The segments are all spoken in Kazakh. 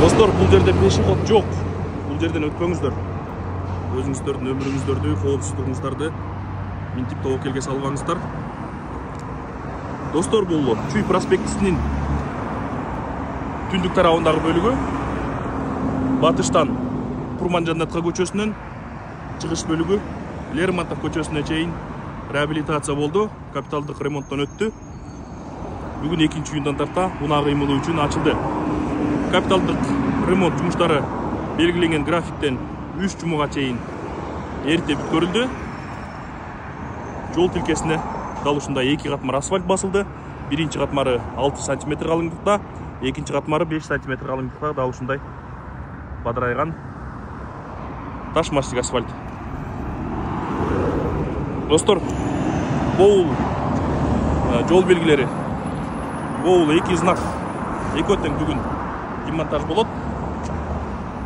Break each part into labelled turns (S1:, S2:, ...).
S1: Достор, бұл жерде пешеход жоқ. Бұл жерден өтпеңіздер. Өзіңіздердің өміріңіздерді, қауіпсіздігіңіздерді ментип тәуекелге салбаңыздар. Достор, бұл Чуй проспектісінің түндік тарауындағы бөлігі. Батыштан Курманжандатқа көшесінен шығыш бөлігі Лермонтов көшесіне чейін реабилитация болды, капиталдық ремонттан өтті. Бүгін екінші үйіндан тарта ұна қимылы үшін ашылды. Капиталдық ремонт жұмыстары белгіленген графиктен 3 жұмаға чейін ерте бүткөрілді. Жол тілкесіне далушында 2 қатмар асфальт басылды. Бірінші қатмары 6 см қалыңдықта, екінші қатмары 5 см қалыңдықта далушындай бадырайған ташмастик асфальт. Достор, бұл жол белгілері, бұл 2 знак, 2 өттен бүгін демонтаж болады.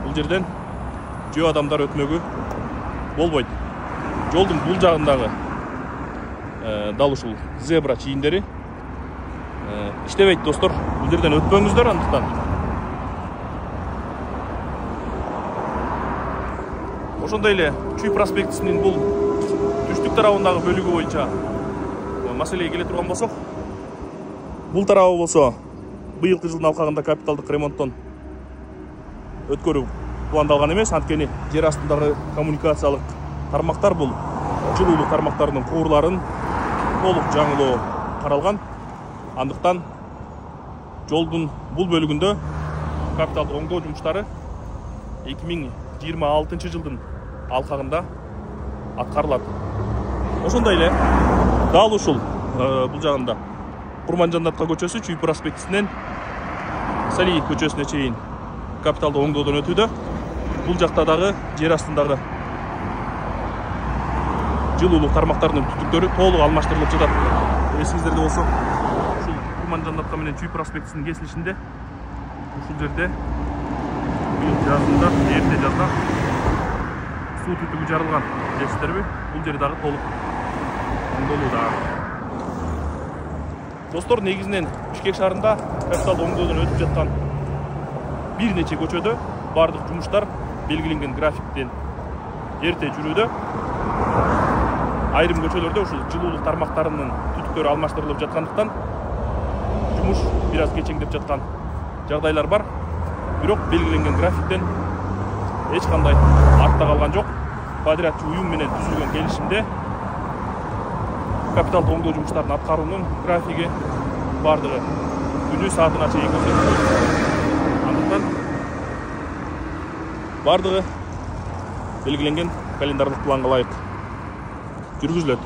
S1: Бұл жерден жөө адамдар өтмегі болбайды. Жолдың бұл жағындағы далушыл зебра чейіндері іштебейді, достор. Бұл жерден өтпеңіздер андықтан. Ошондой Чуй проспектісінің бұл түштік тарауындағы бөлігі бойынша мәселеге келе тұрған болсақ, бұл тарауы болса, быйылкы жылдын алкагында капиталдык ремонттон өткөрүү пландалган эмес. Анткени жер астындагы коммуникациялык тармактар бул жылуулук тармактарынын куурларын толук жаңылоо каралган. Андыктан жолдун бул бөлүгүндө капиталдык оңдоо жумуштары 2026 жылдын алкагында аткарылат. Ошондой эле дал ушул бул жагында Курманжандатка көчөсү Чуй проспектисинен Сали көчөсүнө чейин капиталдык оңдоодон өтүүдө. Бул жакта дагы жер астындагы жылуулук тармактарынын түтүктөрү толук алмаштырылып жатат. Эсиңиздерде болсо, ушул Курманжандатка менен Чуй проспектисинин кесилишинде ушул жерде быйыл жазында, эрте жазда суу түтүгү жарылган. Билесиздерби? Бул жер дагы толук оңдолууда. Достор, негизинен Бишкек шаарында капиталдык оңдоодон өтүп жаткан бир нече көчөдө бардык жумуштар белгиленген графиктен эрте жүрүүдө. Айрым көчөлөрдө ушул жылуулук тармактарынын түтүктөрү алмаштырылып жаткандыктан жумуш бир аз кечеңдеп жаткан жагдайлар бар. Бирок белгиленген графиктен эч кандай артта калган жок. Подрядчы уюм менен түзүлгөн келишимде капиталдык оңдоо жумуштарын аткаруунун графиги бардыгы күнү саатына чейин көрсөтүлөт. Андыктан бардыгы белгиленген календарлык планга ылайык жүргүзүлөт.